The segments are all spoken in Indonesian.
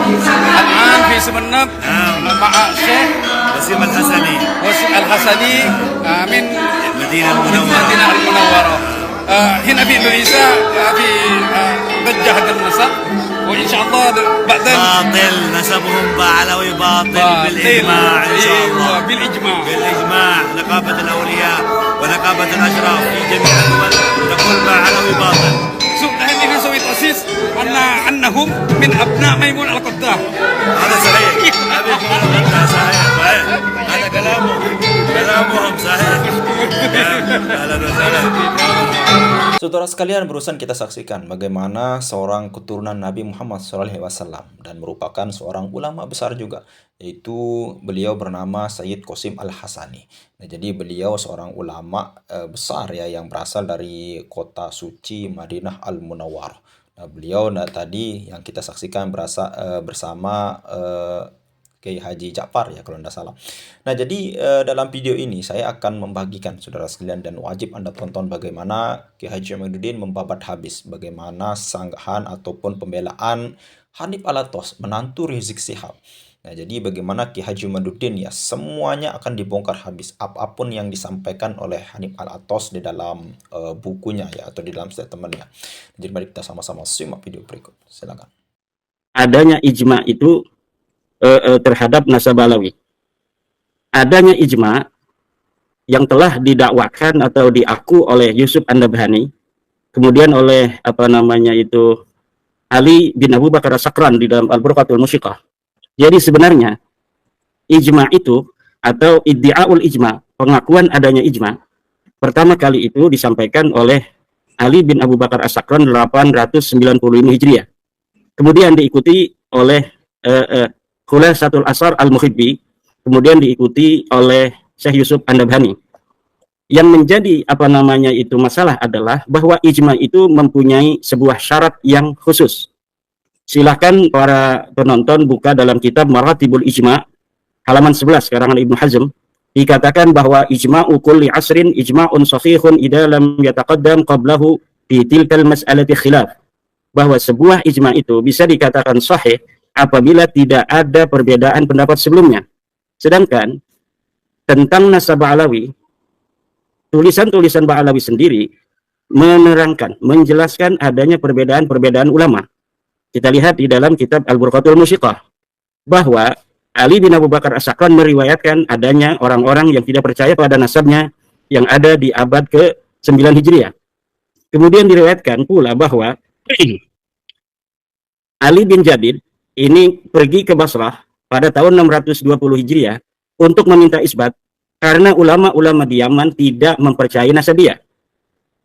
الآن في سمنة مع الشيخ وسيم الحسني وسيم الحسني من المدينة المنورة. المدينة المنورة. هنا في إندونيسيا في بجة النسب، وإن شاء الله بعدين باطل نسبهم بعلوي باطل بالإجماع إن شاء الله. بالإجماع نقابة الأولياء ونقابة الأشراف في جميع الدول تقول بعلوي باطل. هذه نسوي تأسيس أنهم من أبناء ميمون القدام. هذا صحيح. صحيح. هذا كلامهم صحيح. أهلا وسهلا. Saudara sekalian, barusan kita saksikan bagaimana seorang keturunan Nabi Muhammad SAW dan merupakan seorang ulama besar juga, yaitu beliau bernama Sayyid Qasim Al-Hasani. Nah, jadi beliau seorang ulama besar ya yang berasal dari kota suci Madinah Al-Munawwarah. Nah, beliau tadi yang kita saksikan bersama Kiai Haji Ja'far ya kalau tidak salah. Nah, jadi dalam video ini saya akan membagikan saudara sekalian, dan wajib Anda tonton bagaimana Kiai Haji Jamaluddin membabat habis bagaimana sanggahan ataupun pembelaan Hanif Alatos menantu Rizik Syihab. Nah, jadi bagaimana Kiai Haji Jamaluddin ya semuanya akan dibongkar habis apapun yang disampaikan oleh Hanif Alatos di dalam bukunya ya atau di dalam statementnya. Jadi mari kita sama-sama simak video berikut. Silakan. Adanya ijma itu terhadap nasab Alawi. Adanya ijma yang telah didakwakan atau diaku oleh Yusuf An-Nabhani, kemudian oleh Ali bin Abu Bakar As-Sakran di dalam Al-Burqatul Musiqah. Jadi sebenarnya ijma itu atau iddi'aul ijma, pengakuan adanya ijma, pertama kali itu disampaikan oleh Ali bin Abu Bakar As-Sakran 895 Hijriah. Kemudian diikuti oleh Khulasatul Asar Al-Muhibbi, kemudian diikuti oleh Syekh Yusuf An-Nabhani. Yang menjadi masalah adalah bahwa ijma itu mempunyai sebuah syarat yang khusus. Silahkan para penonton buka dalam kitab Maratibul Ijma halaman 11 karangan Ibnu Hazm, dikatakan bahwa ijma'u kulli asrin ijma'un sahihun idza lam yataqaddam qablahu fi tilkal mas'alati khilaf. Bahwa sebuah ijma itu bisa dikatakan sahih apabila tidak ada perbedaan pendapat sebelumnya. Sedangkan tentang nasab Ba'alawi, tulisan-tulisan Ba'alawi sendiri menerangkan, menjelaskan adanya perbedaan-perbedaan ulama. Kita lihat di dalam kitab Al-Burqatul Musiqah bahwa Ali bin Abu Bakar As-Sakran meriwayatkan adanya orang-orang yang tidak percaya pada nasabnya yang ada di abad ke-9 Hijriah. Kemudian diriwayatkan pula bahwa Ali bin Jadid ini pergi ke Basrah pada tahun 620 Hijriah untuk meminta isbat karena ulama-ulama di Yaman tidak mempercayai nasabiyah.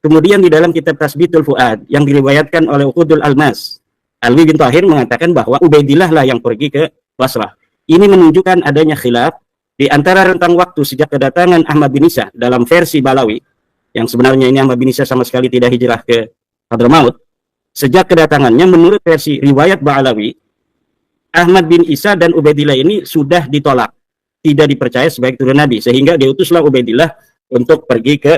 Kemudian di dalam kitab Tasbitul Fuad yang diriwayatkan oleh Uqudul Almas, Ali bin Tahir mengatakan bahwa Ubaidillah lah yang pergi ke Basrah. Ini menunjukkan adanya khilaf di antara rentang waktu sejak kedatangan Ahmad bin Isa dalam versi Balawi, yang sebenarnya ini Ahmad bin Isa sama sekali tidak hijrah ke Hadramaut. Sejak kedatangannya menurut versi riwayat Ba'alawi, Ahmad bin Isa dan Ubaidillah ini sudah ditolak, tidak dipercaya sebagai turun Nabi, sehingga diutuslah Ubaidillah untuk pergi ke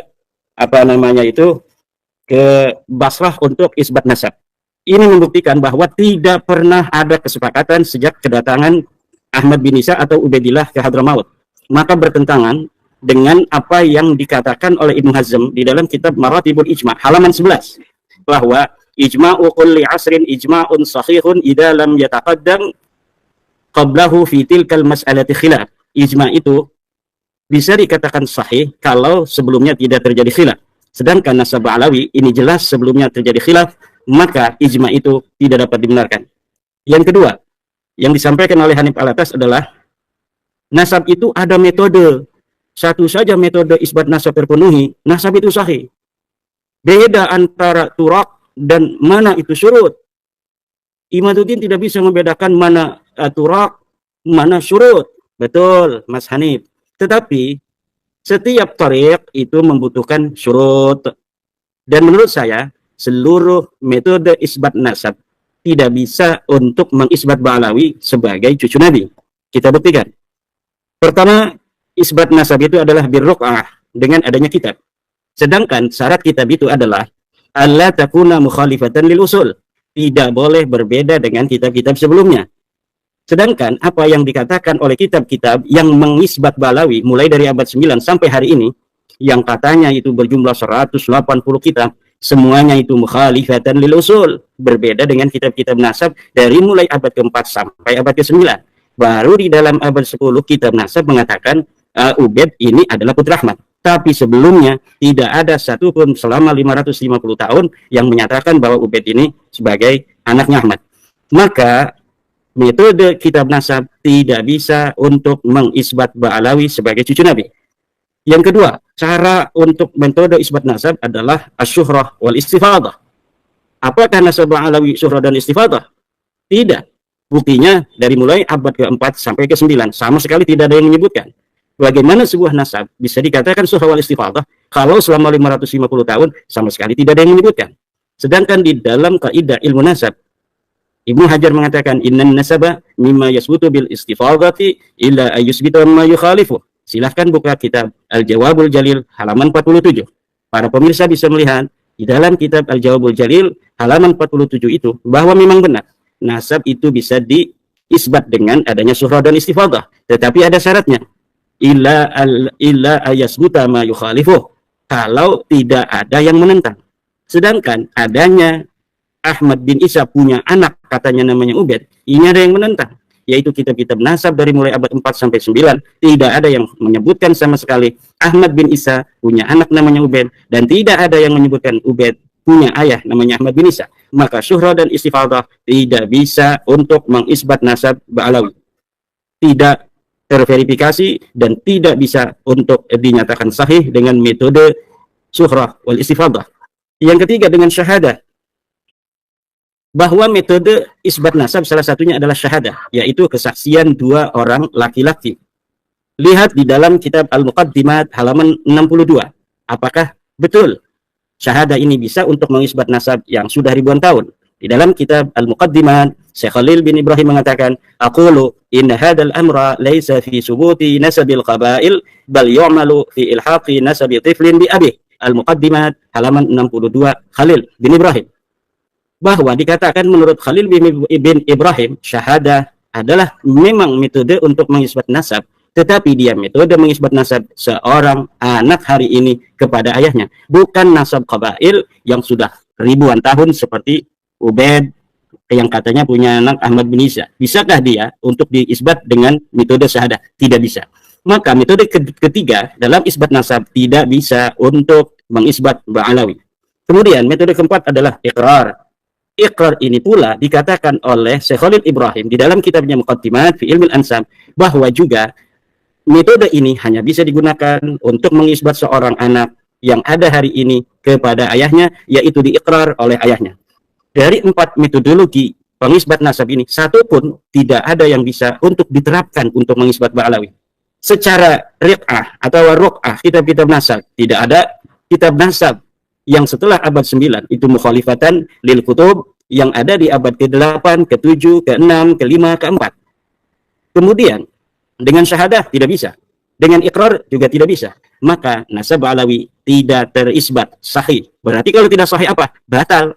ke Basrah untuk isbat nasab. Ini membuktikan bahwa tidak pernah ada kesepakatan sejak kedatangan Ahmad bin Isa atau Ubaidillah ke Hadramaut. Maka bertentangan dengan apa yang dikatakan oleh Ibnu Hazm di dalam kitab Maratibul Ijma halaman 11 bahwa ijma'u kulli asrin ijma'un sahihun idza lam yataqaddam qablahu fi tilkal mas'alati khilaf. Ijma' itu bisa dikatakan sahih kalau sebelumnya tidak terjadi khilaf. Sedangkan nasab Ba'alawi ini jelas sebelumnya terjadi khilaf, maka ijma' itu tidak dapat dibenarkan. Yang kedua, yang disampaikan oleh Hanif Alatas adalah nasab itu ada metode. Satu saja metode isbat nasab terpenuhi, nasab itu sahih. Beda antara turak dan mana itu syurut. Imaduddin tidak bisa membedakan mana turak, mana syurut. Betul, Mas Hanif. Tetapi setiap tariq itu membutuhkan syurut. Dan menurut saya, seluruh metode isbat nasab tidak bisa untuk mengisbat Ba'alawi sebagai cucu Nabi. Kita buktikan. Pertama, isbat nasab itu adalah birruq'ah dengan adanya kitab. Sedangkan syarat kitab itu adalah alla takuna mukhalifatan lil usul. Tidak boleh berbeda dengan kitab-kitab sebelumnya. Sedangkan apa yang dikatakan oleh kitab-kitab yang mengisbat Ba'alawi mulai dari abad 9 sampai hari ini, yang katanya itu berjumlah 180 kitab, semuanya itu mukhalifatan lil usul, berbeda dengan kitab-kitab nasab dari mulai abad ke-4 sampai abad ke-9. Baru di dalam abad 10 kitab nasab mengatakan Ubaid ini adalah putra Ahmad. Tapi sebelumnya tidak ada satupun selama 550 tahun yang menyatakan bahwa Ubaid ini sebagai anaknya Ahmad. Maka metode kitab nasab tidak bisa untuk mengisbat Ba'alawi sebagai cucu Nabi. Yang kedua, cara untuk metode isbat nasab adalah asyuhrah wal istifadah. Apakah nasab Ba'alawi syuhrah dan istifadah? Tidak. Buktinya dari mulai abad ke-4 sampai ke-9 sama sekali tidak ada yang menyebutkan. Bagaimana sebuah nasab bisa dikatakan syuhrah wal istifadah kalau selama 550 tahun sama sekali tidak ada yang menyebutkan. Sedangkan di dalam kaidah ilmu nasab, Ibnu Hajar mengatakan innan nasaba mimma yasbutu bil istifadati illa ayyusbita ma yukhalifu. Silahkan buka kitab Al-Jawabul Jalil halaman 47. Para pemirsa bisa melihat di dalam kitab Al-Jawabul Jalil halaman 47 itu bahwa memang benar nasab itu bisa diisbat dengan adanya syuhrah dan istifadah, tetapi ada syaratnya. Illa ayasbuta ma yukhalifu, kalau tidak ada yang menentang. Sedangkan adanya Ahmad bin Isa punya anak katanya namanya Ubaid, ini ada yang menentang, yaitu kitab-kitab nasab dari mulai abad 4 sampai 9 tidak ada yang menyebutkan sama sekali Ahmad bin Isa punya anak namanya Ubaid, dan tidak ada yang menyebutkan Ubaid punya ayah namanya Ahmad bin Isa. Maka syuhrah dan istifadah tidak bisa untuk mengisbat nasab Ba'alawi, tidak terverifikasi dan tidak bisa untuk dinyatakan sahih dengan metode syuhrah wal istifadah. Yang ketiga dengan syahadah, bahwa metode isbat nasab salah satunya adalah syahadah, yaitu kesaksian dua orang laki-laki. Lihat di dalam kitab Al-Muqaddimat halaman 62. Apakah betul syahadah ini bisa untuk mengisbat nasab yang sudah ribuan tahun? Di dalam kitab Al-Muqaddimat, Syekh Khalil bin Ibrahim mengatakan, "Aqulu inna hadzal amra laysa fi subuti nasabil qabail bal yu'malu fi ilhaqi nasabi tiflin bi abi." Al-Muqaddimat halaman 62 Khalil bin Ibrahim. Bahwa dikatakan menurut Khalil bin Ibrahim, syahadah adalah memang metode untuk mengisbat nasab, tetapi dia metode mengisbat nasab seorang anak hari ini kepada ayahnya, bukan nasab qabail yang sudah ribuan tahun seperti Ubaid yang katanya punya anak Ahmad bin Isa. Bisakah dia untuk diisbat dengan metode syahadah? Tidak bisa. Maka metode ketiga dalam isbat nasab tidak bisa untuk mengisbat Ba'alawi. Kemudian metode keempat adalah iqrar. Iqrar ini pula dikatakan oleh Syekh Khalil Ibrahim di dalam kitabnya Muqaddimat fi Ilmil Ansab, bahwa juga metode ini hanya bisa digunakan untuk mengisbat seorang anak yang ada hari ini kepada ayahnya, yaitu diiqrar oleh ayahnya. Dari 4 metodologi pengisbat nasab ini, satu pun tidak ada yang bisa untuk diterapkan untuk mengisbat Ba'alawi. Secara riq'ah atau ruq'ah kitab-kitab nasab, tidak ada kitab nasab yang setelah abad 9 itu mukhalifatan lil kutub yang ada di abad ke-8, ke-7, ke-6, ke-5, ke-4. Kemudian dengan syahadah tidak bisa, dengan iqrar juga tidak bisa. Maka nasab Ba'alawi tidak terisbat sahih. Berarti kalau tidak sahih apa? Batal.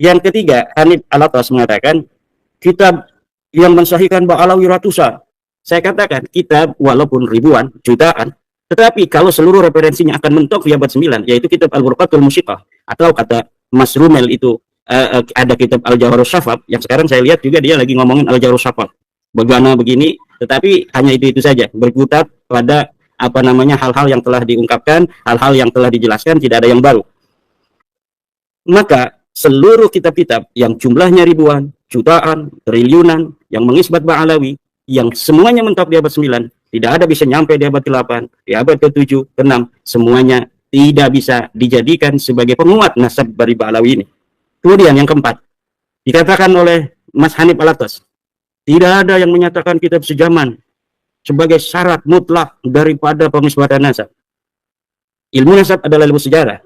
Yang ketiga, Hanif Al-Attas mengatakan kitab yang mensahihkan Ba'alawi ratusan. Saya katakan kitab walaupun ribuan, jutaan, tetapi kalau seluruh referensinya akan mentok di abad 9, yaitu kitab Al-Burqatul Musyiqah, atau kata Mas Rumel itu ada kitab Al-Jawharus Syafaf, yang sekarang saya lihat juga dia lagi ngomongin Al-Jawharus Syafaf. Bagaimana begini, tetapi hanya itu saja, berkutat pada hal-hal yang telah diungkapkan, hal-hal yang telah dijelaskan, tidak ada yang baru. Maka seluruh kitab-kitab yang jumlahnya ribuan, jutaan, triliunan yang mengisbat Ba'alawi, yang semuanya mentok di abad 9, tidak ada bisa nyampe di abad ke-8, di abad ke-7, ke-6, semuanya tidak bisa dijadikan sebagai penguat nasab dari Ba'alawi ini. Kemudian yang keempat, dikatakan oleh Mas Hanif Al-Attas, tidak ada yang menyatakan kitab sejaman sebagai syarat mutlak daripada pengisbatan nasab. Ilmu nasab adalah ilmu sejarah.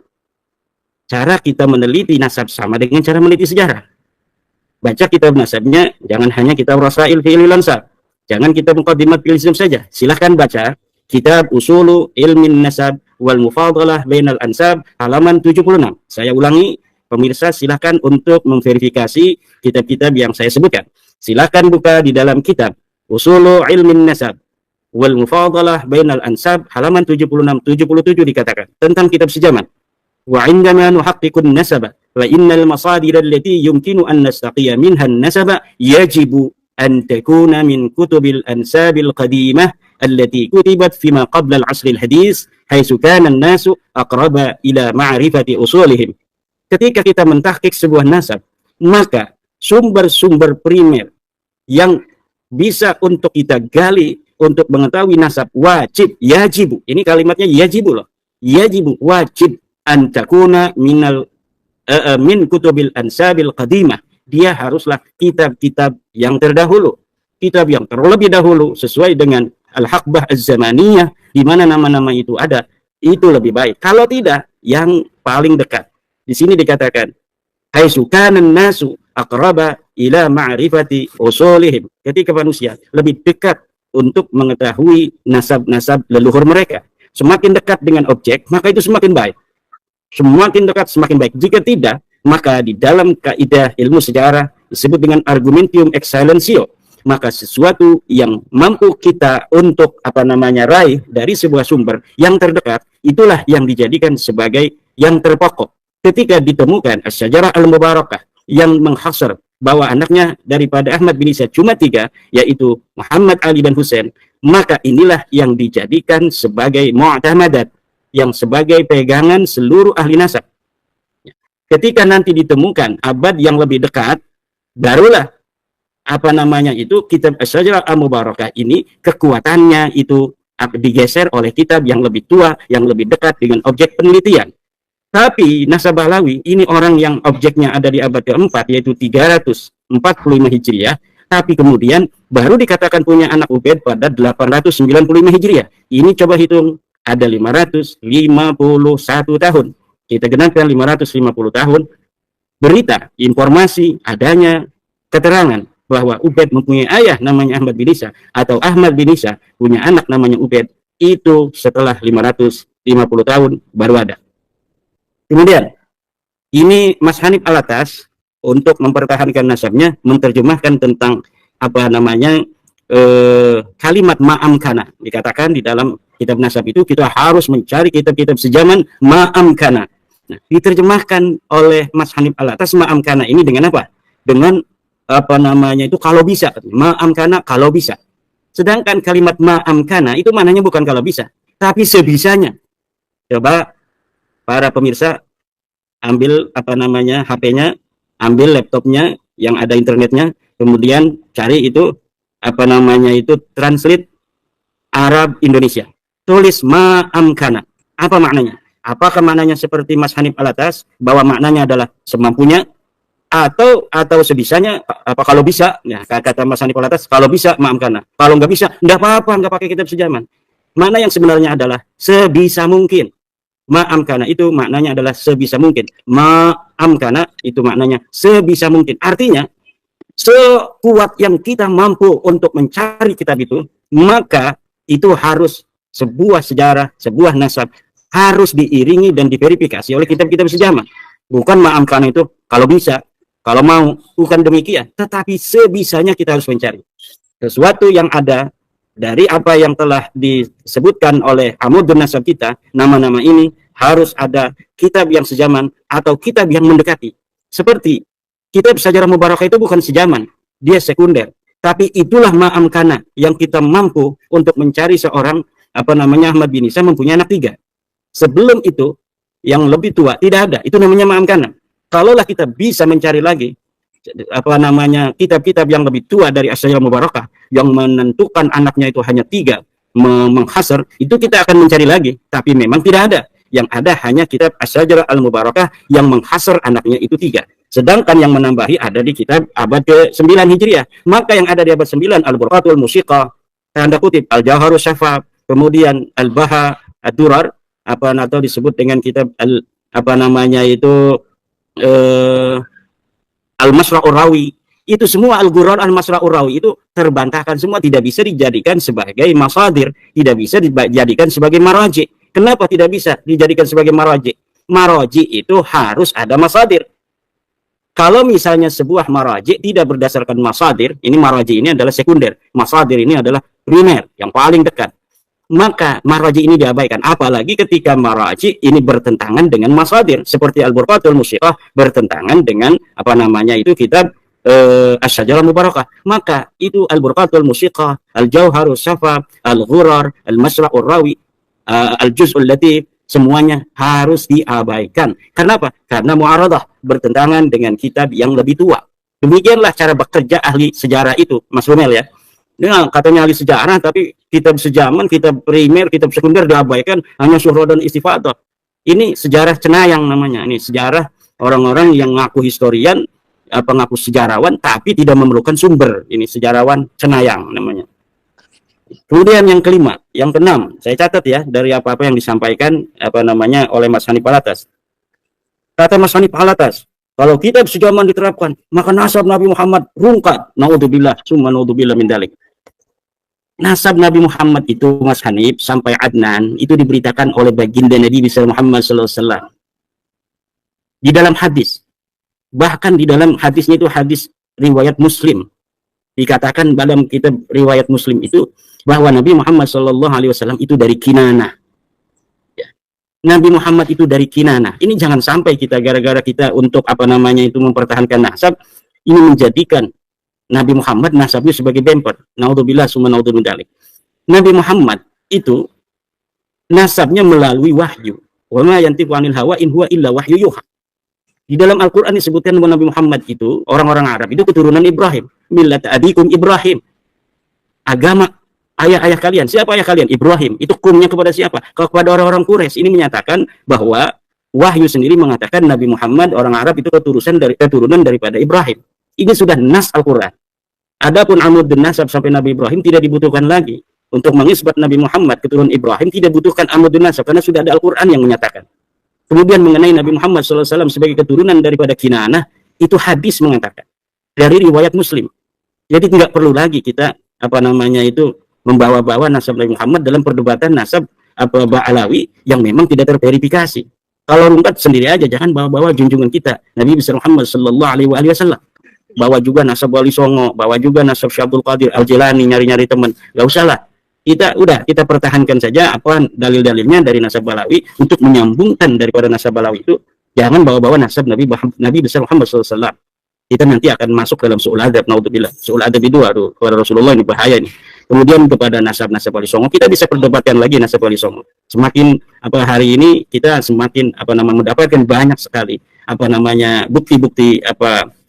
Cara kita meneliti nasab sama dengan cara meneliti sejarah. Baca kitab nasabnya, jangan hanya kitab Rasail fi Ilmil Ansab, jangan kitab Muqaddimat fil Islam saja. Silahkan baca kitab Usulu Ilmin Nasab wal Mufadalah Bainal Ansab halaman 76. Saya ulangi, pemirsa silahkan untuk memverifikasi kitab-kitab yang saya sebutkan. Silahkan buka di dalam kitab Usulu ilmin nasab wal mufadalah bainal ansab, halaman 76-77 dikatakan tentang kitab sejaman. Wa indama nuhaqqiqun nasaba wa innal masadir allati yumkinu an nastaqiya minha an-nasaba yajibu an takuna min kutubil ansabil qadimah allati kutibat fima qabla al-'asr al-hadis haitsu kana an-nasu aqraba ila ma'rifati usulihim. Ketika kita mentahqiq sebuah nasab, maka sumber-sumber primer yang bisa untuk kita gali untuk mengetahui nasab wajib, yajibu. Ini kalimatnya yajibu loh. Yajibu, wajib antakuna min kutubil ansabil qadimah. Dia haruslah kitab-kitab yang terdahulu. Kitab yang terlebih dahulu sesuai dengan al-haqbah az-zamaniyah di mana nama-nama itu ada, itu lebih baik. Kalau tidak, yang paling dekat. Di sini dikatakan haitsu kana an-nasu aqraba ila ma'rifati usulihim. Ketika manusia lebih dekat untuk mengetahui nasab-nasab leluhur mereka. Semakin dekat dengan objek, maka itu semakin baik. Semakin dekat, semakin baik. Jika tidak, maka di dalam kaidah ilmu sejarah disebut dengan argumentium excellentio. Maka sesuatu yang mampu kita untuk raih dari sebuah sumber yang terdekat, itulah yang dijadikan sebagai yang terpokok. Ketika ditemukan Asy-Syajarah Al-Mubarakah yang menghasar bahwa anaknya daripada Ahmad bin Isa cuma 3, yaitu Muhammad, Ali, dan Husain, maka inilah yang dijadikan sebagai mu'tamadat, yang sebagai pegangan seluruh ahli nasab. Ketika nanti ditemukan abad yang lebih dekat, barulah kitab Asy-Syajarah Al-Mubarakah ini kekuatannya itu digeser oleh kitab yang lebih tua, yang lebih dekat dengan objek penelitian. Tapi nasab Bahlawi ini orang yang objeknya ada di abad keempat, yaitu 345 Hijriah, tapi kemudian baru dikatakan punya anak Ubaid pada 895 Hijriah. Ini coba hitung, ada 551 tahun. Kita genapkan 550 tahun, berita, informasi, adanya keterangan bahwa Ubaid mempunyai ayah namanya Ahmad bin Isa, atau Ahmad bin Isa punya anak namanya Ubaid, itu setelah 550 tahun baru ada. Kemudian, ini Mas Hanif Alatas untuk mempertahankan nasabnya menerjemahkan tentang kalimat ma'amkana. Dikatakan di dalam kitab nasab itu kita harus mencari kitab-kitab sejaman ma'amkana. Nah, diterjemahkan oleh Mas Hanif Alatas ma'amkana ini dengan apa? Dengan kalau bisa. Ma'amkana kalau bisa. Sedangkan kalimat ma'amkana itu maknanya bukan kalau bisa, tapi sebisanya. Coba para pemirsa ambil HP-nya, ambil laptopnya yang ada internetnya, kemudian cari itu translate Arab Indonesia. Tulis ma'amkana. Apa maknanya? Apakah maknanya seperti Mas Hanif Alatas bahwa maknanya adalah semampunya atau sebisanya, kalau bisa, ya kata Mas Hanif Alatas, kalau bisa ma'amkana. Kalau nggak bisa, nggak apa-apa, nggak pakai kitab sejaman. Makna yang sebenarnya adalah sebisa mungkin. Ma'amkana itu maknanya adalah sebisa mungkin. Ma'amkana itu maknanya sebisa mungkin. Artinya, sekuat yang kita mampu untuk mencari kitab itu, maka itu harus sebuah sejarah, sebuah nasab, harus diiringi dan diverifikasi oleh kitab-kitab sejaman. Bukan ma'amkana itu kalau bisa, kalau mau, bukan demikian. Tetapi sebisanya kita harus mencari sesuatu yang ada dari apa yang telah disebutkan oleh Amudun Nasab kita. Nama-nama ini harus ada kitab yang sejaman atau kitab yang mendekati. Seperti kitab Syajarah Mubarakah itu bukan sejaman, dia sekunder. Tapi itulah ma'amkana yang kita mampu untuk mencari seorang Ahmad bin Isa mempunyai anak 3. Sebelum itu yang lebih tua tidak ada. Itu namanya ma'amkana. Kalaulah kita bisa mencari lagi kitab-kitab yang lebih tua dari Asy-Syajarah Mubarakah yang menentukan anaknya itu hanya 3, menghasar, itu kita akan mencari lagi, tapi memang tidak ada. Yang ada hanya kitab Asy-Syajarah Al-Mubarakah yang menghasar anaknya itu 3. Sedangkan yang menambahi ada di kitab abad ke-9 Hijriah. Maka yang ada di abad 9 Al-Burqatul Musiqah, tanda kutip Al-Jawharus Syafaf, kemudian Al-Baha Ad-Durar, atau disebut dengan kitab Al-Masra'ur Rawi, itu semua Al-Ghurrar Al-Masra'ur Rawi itu terbantahkan semua, tidak bisa dijadikan sebagai masadir, tidak bisa dijadikan sebagai maraji. Kenapa tidak bisa dijadikan sebagai maraji? Maraji itu harus ada masadir. Kalau misalnya sebuah maraji tidak berdasarkan masadir, ini maraji ini adalah sekunder, masadir ini adalah primer, yang paling dekat. Maka maraji ini diabaikan. Apalagi ketika maraji ini bertentangan dengan masadir, seperti Al-Burqatul Musyiqah bertentangan dengan apa namanya itu kitab Asy-Syajarah Mubarakah. Maka itu Al-Burqatul Musyiqah, Al-Jauharus Safa, Al-Ghurar, Al-Masra'ur Rawi, Al-Juz'ul Latif, semuanya harus diabaikan. Kenapa? Karena mu'aradah, bertentangan dengan kitab yang lebih tua. Demikianlah cara bekerja ahli sejarah itu, Mas Romel ya. Nah, katanya ahli sejarah, tapi kitab sejaman, kitab primer, kitab sekunder diabaikan, hanya surah dan istifadah. Ini sejarah cenayang namanya. Ini sejarah orang-orang yang ngaku historian, ngaku sejarawan, tapi tidak memerlukan sumber. Ini sejarawan cenayang namanya. Kemudian yang kelima, yang keenam, saya catat ya dari apa-apa yang disampaikan oleh Mas Hanif Alatas. Kata Mas Hanif Alatas, kalau kitab sejaman diterapkan, maka nasab Nabi Muhammad rungkat. Naudzubillah, summa naudzubillah min dzalik. Nasab Nabi Muhammad itu, Mas Hanif, sampai Adnan itu diberitakan oleh baginda Nabi besar Muhammad sallallahu alaihi wasallam di dalam hadis. Bahkan di dalam hadisnya itu hadis riwayat Muslim. Dikatakan dalam kitab riwayat Muslim itu bahwa Nabi Muhammad SAW itu dari Kinanah. Ya. Nabi Muhammad itu dari Kinanah. Ini jangan sampai kita gara-gara kita untuk itu mempertahankan nasab, ini menjadikan Nabi Muhammad nasabnya sebagai bemper. Naudzubillah summa naudzubillah. Nabi Muhammad itu nasabnya melalui wahyu. Wa ma yantiqu 'anil hawa in huwa illa wahyu yuha. Di dalam Al-Quran disebutkan bahwa Nabi Muhammad itu, orang-orang Arab itu keturunan Ibrahim. Millat abikum Ibrahim. Agama ayah-ayah kalian. Siapa ayah kalian? Ibrahim. Itu kumnya kepada siapa? Kepada orang-orang Quraisy. Ini menyatakan bahwa wahyu sendiri mengatakan Nabi Muhammad, orang Arab itu keturunan daripada Ibrahim. Ini sudah nas Al-Quran. Adapun amud dan nasab sampai Nabi Ibrahim tidak dibutuhkan lagi. Untuk mengisbat Nabi Muhammad keturunan Ibrahim tidak butuhkan amud dan nasab. Karena sudah ada Al-Quran yang menyatakan. Kemudian mengenai Nabi Muhammad SAW sebagai keturunan daripada Kinanah, itu hadis mengatakan dari riwayat Muslim. Jadi tidak perlu lagi kita membawa-bawa nasab Nabi Muhammad dalam perdebatan nasab Ba'alawi yang memang tidak terverifikasi. Kalau rungkat sendiri aja, jangan bawa-bawa junjungan kita Nabi besar Muhammad sallallahu alaihi wasallam. Bawa juga nasab Wali Songo, bawa juga nasab Syekh Abdul Qadir Al-Jilani, nyari-nyari teman. Gak usah lah. Kita pertahankan saja apa dalil-dalilnya dari nasab Balawi untuk menyambungkan daripada nasab Balawi itu. Jangan bawa-bawa nasab Nabi besar Muhammad SAW. Kita nanti akan masuk dalam su'ul adab, naudzubillah. Su'ul adab itu kepada Rasulullah ini bahaya ini. Kemudian kepada nasab-nasab Wali Songo, kita bisa perdebatkan lagi nasab Wali Songo. Semakin hari ini kita semakin mendapatkan banyak sekali bukti-bukti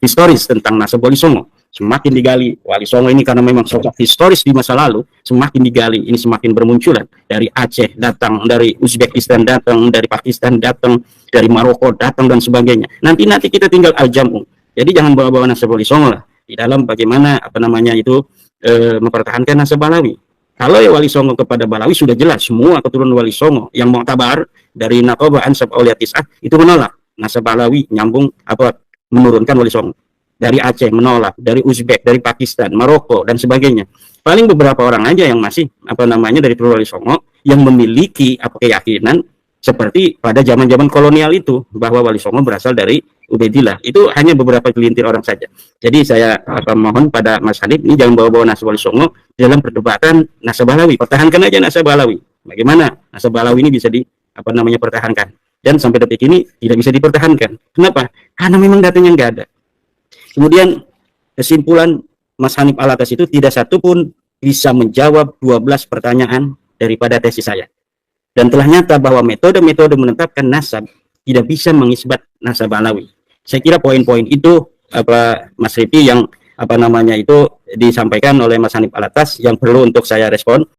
historis tentang nasab Wali Songo. Semakin digali Wali Songo ini karena memang sosok historis di masa lalu, semakin digali, ini semakin bermunculan. Dari Aceh datang, dari Uzbekistan datang, dari Pakistan datang, dari Maroko datang dan sebagainya. Nanti kita tinggal al-jam'u. Jadi jangan bawa-bawa nasab Wali Songo lah di dalam bagaimana mempertahankan nasab Balawi. Kalau Wali Songo kepada Balawi sudah jelas semua keturunan Wali Songo yang mu'tabar dari Naqabah Ansab Auliya Tis'ah itu menolak nasab Balawi nyambung menurunkan Wali Songo. Dari Aceh menolak, dari Uzbek, dari Pakistan, Maroko dan sebagainya. Paling beberapa orang aja yang masih dari Wali Songo yang memiliki keyakinan seperti pada zaman-zaman kolonial itu bahwa Wali Songo berasal dari Ubaidillah. Itu hanya beberapa gelintir orang saja. Jadi saya mohon pada Mas Hanif ini jangan bawa-bawa nasab Wali Songo dalam perdebatan nasab Balawi. Pertahankan aja nasab Balawi. Bagaimana nasab Balawi ini bisa pertahankan? Dan sampai detik ini tidak bisa dipertahankan. Kenapa? Karena memang datanya nggak ada. Kemudian kesimpulan Mas Hanif Alatas itu tidak satu pun bisa menjawab 12 pertanyaan daripada tesis saya. Dan telah nyata bahwa metode-metode menetapkan nasab tidak bisa mengisbat nasab Balawi. Saya kira poin-poin itu Mas Rifi yang itu disampaikan oleh Mas Hanif Alatas yang perlu untuk saya respon.